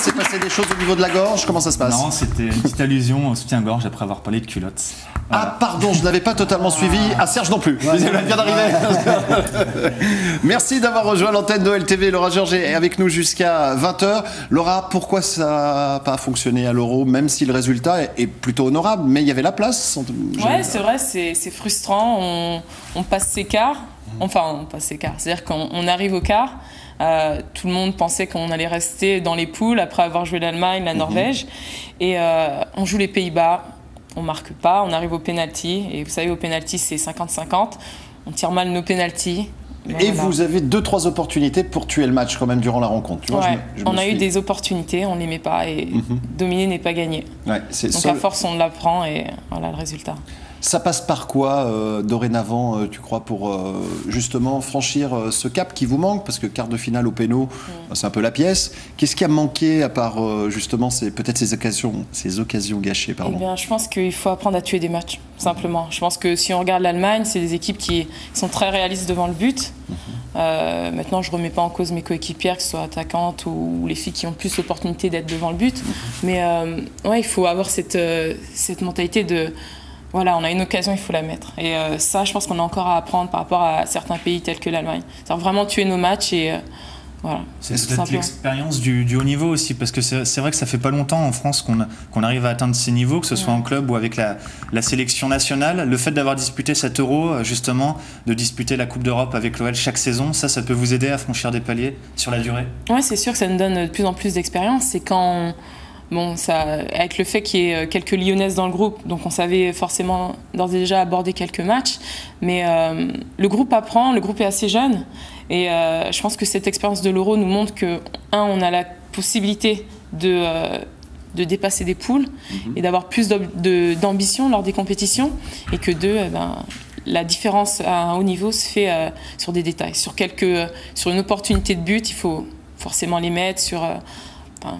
s'est passé des choses au niveau de la gorge? Comment ça se passe? Non, c'était une petite allusion au soutien-gorge après avoir parlé de culottes. Voilà. Ah pardon, je n'avais pas totalement suivi. Ah, Serge non plus. Ouais, elle vient d'arriver. Merci d'avoir rejoint l'antenne d'OLTV. Laura Georges est avec nous jusqu'à 20h. Laura, pourquoi ça n'a pas fonctionné à l'Euro, même si le résultat est plutôt honorable, mais il y avait la place? Ouais, c'est vrai, c'est frustrant. On passe ses quarts. Enfin, on passe ses quarts. C'est-à-dire qu'on arrive au quart. Tout le monde pensait qu'on allait rester dans les poules après avoir joué l'Allemagne, la Norvège. Et on joue les Pays-Bas. On marque pas, on arrive au penalty, et vous savez, au penalty, c'est 50-50. On tire mal nos penalties. Et voilà. Vous avez 2-3 opportunités pour tuer le match quand même durant la rencontre. Tu vois, ouais, on a eu des opportunités, on ne les met pas, et dominer n'est pas gagné. Ouais, donc à force, on l'apprend, et voilà le résultat. Ça passe par quoi dorénavant, tu crois, pour justement franchir ce cap qui vous manque? Parce que quart de finale au péno, c'est un peu la pièce. Qu'est-ce qui a manqué à part justement peut-être ces occasions gâchées, pardon? Eh bien, je pense qu'il faut apprendre à tuer des matchs, simplement. Je pense que si on regarde l'Allemagne, c'est des équipes qui sont très réalistes devant le but. Maintenant, je ne remets pas en cause mes coéquipières, que ce soit attaquantes ou les filles qui ont plus l'opportunité d'être devant le but. Mais ouais, il faut avoir cette mentalité de... Voilà, on a une occasion, il faut la mettre. Et ça, je pense qu'on a encore à apprendre par rapport à certains pays tels que l'Allemagne. C'est-à-dire vraiment tuer nos matchs et voilà. C'est peut-être l'expérience du haut niveau aussi, parce que c'est vrai que ça fait pas longtemps en France qu'on arrive à atteindre ces niveaux, que ce soit en club ou avec la sélection nationale. Le fait d'avoir disputé cet Euro, justement, de disputer la Coupe d'Europe avec l'OL chaque saison, ça peut vous aider à franchir des paliers sur la durée? Oui, c'est sûr que ça nous donne de plus en plus d'expérience. C'est quand... Bon, ça, avec le fait qu'il y ait quelques Lyonnaises dans le groupe, donc on savait forcément d'ores et déjà aborder quelques matchs, mais le groupe apprend, le groupe est assez jeune, et je pense que cette expérience de l'Euro nous montre que, on a la possibilité de dépasser des poules et d'avoir plus d'ambition lors des compétitions, et que la différence à un haut niveau se fait sur des détails, sur une opportunité de but, il faut forcément les mettre sur...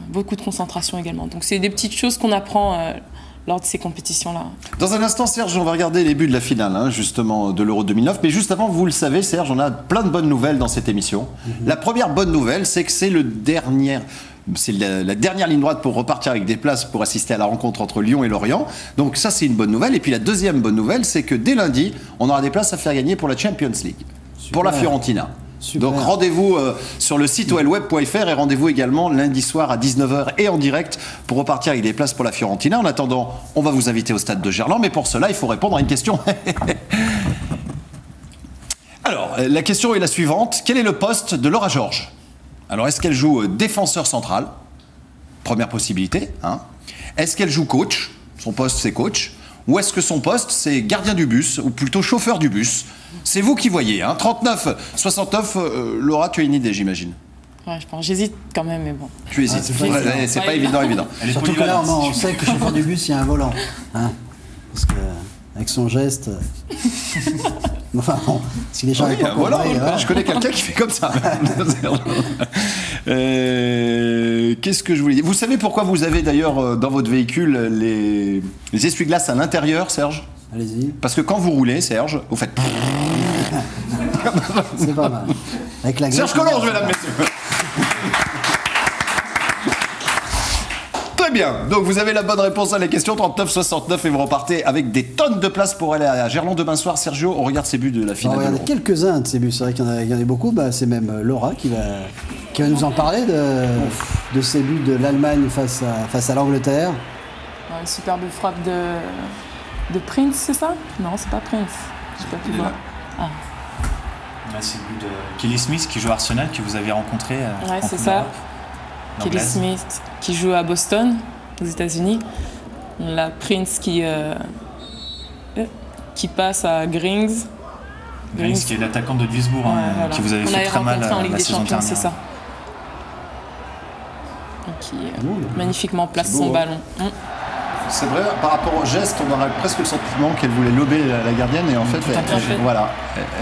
beaucoup de concentration également. Donc c'est des petites choses qu'on apprend lors de ces compétitions-là. Dans un instant, Serge, on va regarder les buts de la finale, justement, de l'Euro 2009. Mais juste avant, vous le savez, Serge, on a plein de bonnes nouvelles dans cette émission. La première bonne nouvelle, c'est que c'est la dernière ligne droite pour repartir avec des places pour assister à la rencontre entre Lyon et Lorient. Donc ça, c'est une bonne nouvelle. Et puis la deuxième bonne nouvelle, c'est que dès lundi, on aura des places à faire gagner pour la Champions League, pour la Fiorentina. Super. Donc rendez-vous sur le site olweb.fr et rendez-vous également lundi soir à 19h et en direct pour repartir avec des places pour la Fiorentina. En attendant, on va vous inviter au stade de Gerland, mais pour cela, il faut répondre à une question. Alors, la question est la suivante. Quel est le poste de Laura Georges? Alors, est-ce qu'elle joue défenseur central? Première possibilité. Est-ce qu'elle joue coach? Son poste, c'est coach. Ou est-ce que son poste, c'est gardien du bus, ou plutôt chauffeur du bus? C'est vous qui voyez. 39-69, Laura, tu as une idée, j'imagine. Ouais, j'hésite quand même, mais bon. Tu hésites. C'est pas évident. Surtout que là, on sait que chauffeur du bus, il y a un volant. Parce que, avec son geste... Enfin, bon, si les gens n'avaient pas compris... Je connais quelqu'un qui fait comme ça. Qu'est-ce que je voulais dire? Vous savez pourquoi vous avez d'ailleurs dans votre véhicule les essuie-glaces à l'intérieur, Serge? Allez-y. Parce que quand vous roulez, Serge, vous faites... C'est pas mal. Avec la Serge Collonges, mesdames, messieurs. Très bien. Donc vous avez la bonne réponse à la question 39-69 et vous repartez avec des tonnes de places pour aller à Gerland demain soir. Sergio, on regarde ces buts de la finale. On va regarder quelques-uns de ces buts. C'est vrai qu'il y en a beaucoup. C'est même Laura qui va nous en parler de ces buts de l'Allemagne face à l'Angleterre. Une superbe frappe de Prince, c'est ça? Non, c'est pas Prince. Je sais pas plus voir. Là, c'est le but de Kelly Smith qui joue à Arsenal, que vous avez rencontré. Ouais, c'est ça. Kelly Smith qui joue à Boston, aux États-Unis. La Prince qui passe à Grings. Grings qui est l'attaquant de Duisbourg, voilà. Qui vous avait fait très mal la saison dernière. C'est ça. Qui magnifiquement place son ballon. C'est vrai, par rapport au geste, on aurait presque le sentiment qu'elle voulait lober la gardienne et en fait, voilà.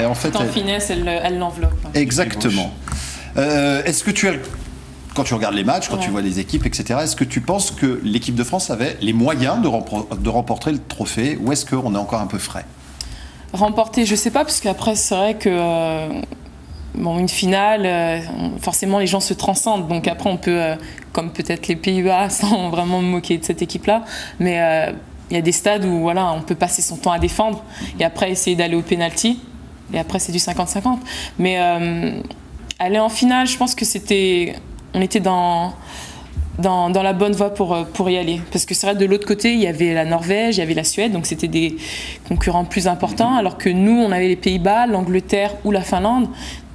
Et en fait, en finesse, elle l'enveloppe. Exactement. Est-ce que quand tu regardes les matchs, quand tu vois les équipes, etc., est-ce que tu penses que l'équipe de France avait les moyens de remporter le trophée ou est-ce qu'on est encore un peu frais? Remporter, je sais pas, parce qu'après, c'est vrai que une finale, forcément les gens se transcendent. Donc après, on peut, comme peut-être les Pays-Bas, sans vraiment me moquer de cette équipe-là, mais il y a des stades où voilà, on peut passer son temps à défendre et après essayer d'aller au penalty. Et après, c'est du 50-50. Mais aller en finale, je pense que on était dans la bonne voie pour y aller. Parce que c'est vrai, de l'autre côté, il y avait la Norvège, il y avait la Suède, donc c'était des concurrents plus importants, alors que nous, on avait les Pays-Bas, l'Angleterre ou la Finlande.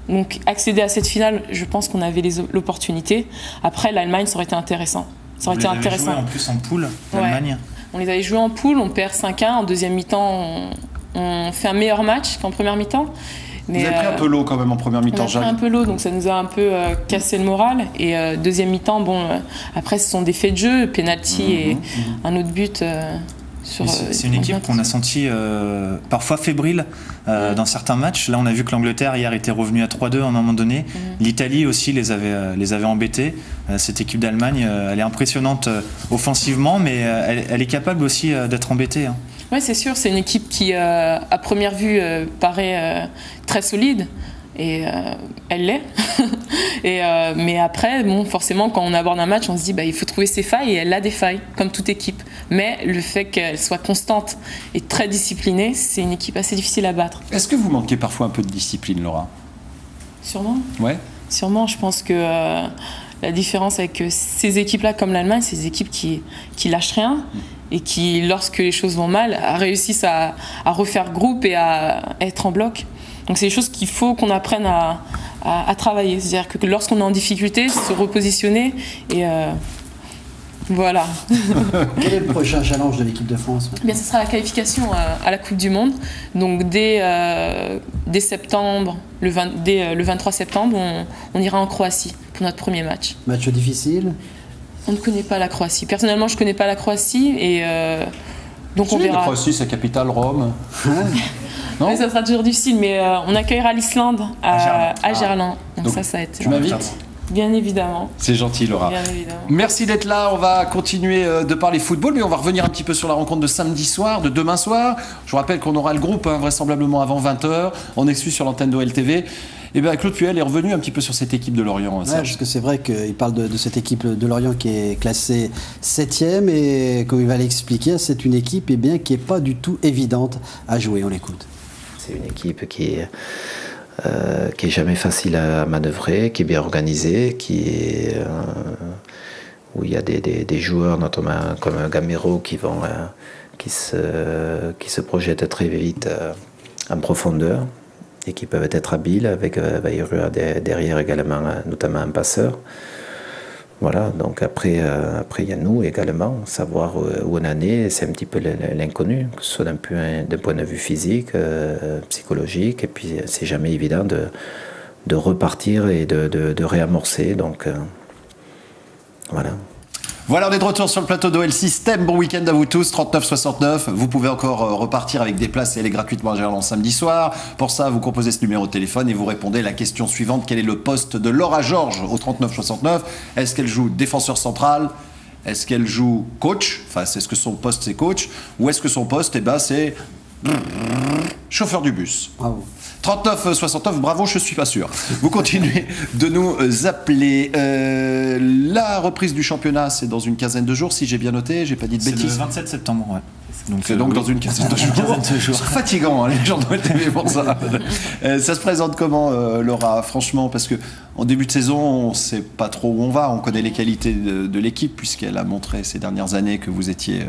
Donc accéder à cette finale, je pense qu'on avait l'opportunité. Après, l'Allemagne, ça aurait été intéressant. Ça aurait été intéressant. Joué en plus en poule, l'Allemagne. Ouais. On les avait joués en poule, on perd 5-1. En deuxième mi-temps, on fait un meilleur match qu'en première mi-temps. Mais vous avez pris un peu l'eau quand même en première mi-temps, Jacques. On a pris un peu l'eau, donc ça nous a un peu cassé le moral. Et deuxième mi-temps, après, ce sont des faits de jeu, penalty et un autre but. C'est une équipe qu'on a senti parfois fébrile dans certains matchs. Là, on a vu que l'Angleterre hier était revenue à 3-2 à un moment donné. L'Italie aussi les avait embêtés. Cette équipe d'Allemagne, elle est impressionnante offensivement, mais elle est capable aussi d'être embêtée. Hein. Oui, c'est sûr. C'est une équipe qui, à première vue, paraît très solide. Et elle l'est. Mais après, forcément, quand on aborde un match, on se dit il faut trouver ses failles, et elle a des failles, comme toute équipe. Mais le fait qu'elle soit constante et très disciplinée, c'est une équipe assez difficile à battre. Est-ce que vous manquez parfois un peu de discipline, Laura ? Sûrement. Ouais. Sûrement. Je pense que la différence avec ces équipes-là, comme l'Allemagne, c'est des équipes qui lâchent rien et qui, lorsque les choses vont mal, réussissent à refaire groupe et à être en bloc. Donc c'est des choses qu'il faut qu'on apprenne à travailler. C'est-à-dire que lorsqu'on est en difficulté, se repositionner et voilà. Quel est le prochain challenge de l'équipe de France ? Bien, ce sera la qualification à la Coupe du Monde. Donc dès septembre, dès le 23 septembre, on ira en Croatie pour notre premier match. Match difficile ? On ne connaît pas la Croatie. Personnellement, je ne connais pas la Croatie et donc on verra. La Croatie, sa capitale, Rome. Non, mais ça sera toujours difficile, mais on accueillera l'Islande à Gerland. Donc ça va être. Tu m'invites ? Bien évidemment. C'est gentil, Laura. Bien évidemment. Merci d'être là. On va continuer de parler football, mais on va revenir un petit peu sur la rencontre de samedi soir, de demain soir. Je vous rappelle qu'on aura le groupe, vraisemblablement avant 20h, en exclu sur l'antenne d'OLTV. Et bien, Claude Puel est revenu un petit peu sur cette équipe de Lorient. Ouais, parce que c'est vrai qu'il parle de cette équipe de Lorient qui est classée 7e, et comme il va l'expliquer, c'est une équipe qui n'est pas du tout évidente à jouer. On l'écoute. C'est une équipe qui est jamais facile à manœuvrer, qui est bien organisée, où il y a des joueurs, notamment comme Gamero, qui se projettent très vite en profondeur et qui peuvent être habiles, avec Bayrua derrière également, notamment un passeur. Voilà, donc après il y a nous également, savoir où on en est, c'est un petit peu l'inconnu, que ce soit d'un point de vue physique, psychologique, et puis c'est jamais évident de repartir et de réamorcer, donc voilà. Voilà, on est de retour sur le plateau d'OL System. Bon week-end à vous tous, 39,69. Vous pouvez encore repartir avec des places et aller gratuitement à Gerland samedi soir. Pour ça, vous composez ce numéro de téléphone et vous répondez à la question suivante. Quel est le poste de Laura Georges au 39,69 ? Est-ce qu'elle joue défenseur central ? Est-ce qu'elle joue coach ? Enfin, est-ce que son poste c'est coach ? Ou est-ce que son poste, c'est chauffeur du bus ? Bravo. 39,69, bravo, je suis pas sûr. Vous continuez de nous appeler. La reprise du championnat, c'est dans une quinzaine de jours, si j'ai bien noté, j'ai pas dit de bêtises. C'est le 27 septembre, ouais. C'est donc dans une quinzaine de jours. C'est fatigant, hein, les gens de TV pour ça. Ça se présente comment, Laura ? Franchement, parce que en début de saison, on sait pas trop où on va. On connaît les qualités de l'équipe, puisqu'elle a montré ces dernières années que vous étiez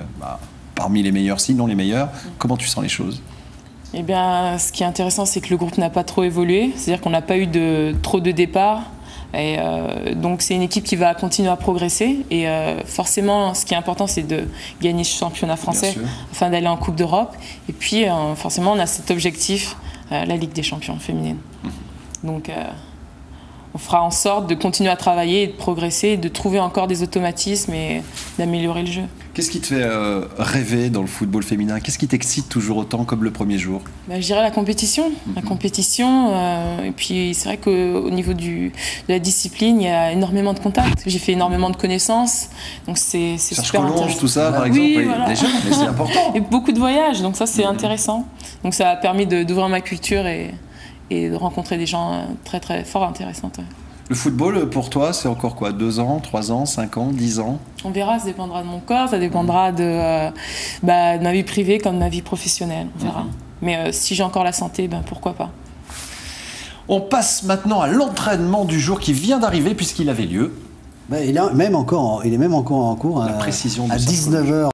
parmi les meilleurs, sinon les meilleurs. Comment tu sens les choses ? Eh bien, ce qui est intéressant, c'est que le groupe n'a pas trop évolué. C'est-à-dire qu'on n'a pas eu trop de départs. Et donc, c'est une équipe qui va continuer à progresser. Et forcément, ce qui est important, c'est de gagner ce championnat français afin d'aller en Coupe d'Europe. Et puis, forcément, on a cet objectif, la Ligue des champions féminine. Donc, on fera en sorte de continuer à travailler et de progresser, de trouver encore des automatismes et d'améliorer le jeu. Qu'est-ce qui te fait rêver dans le football féminin ? Qu'est-ce qui t'excite toujours autant comme le premier jour ? Je dirais la compétition. La compétition, et puis c'est vrai qu'au niveau de la discipline, il y a énormément de contacts. J'ai fait énormément de connaissances, donc c'est super intéressant. Tout ça, par exemple, voilà. Déjà, mais c'est important. Et beaucoup de voyages, donc ça c'est intéressant. Donc ça a permis d'ouvrir ma culture et et de rencontrer des gens très très fort intéressants. Ouais. Le football, pour toi, c'est encore quoi, 2 ans, 3 ans, 5 ans, 10 ans? On verra, ça dépendra de mon corps, ça dépendra de ma vie privée comme de ma vie professionnelle, on verra. Mais si j'ai encore la santé, pourquoi pas. On passe maintenant à l'entraînement du jour qui vient d'arriver puisqu'il avait lieu. Il est même encore en cours. La précision de à ça. 19h.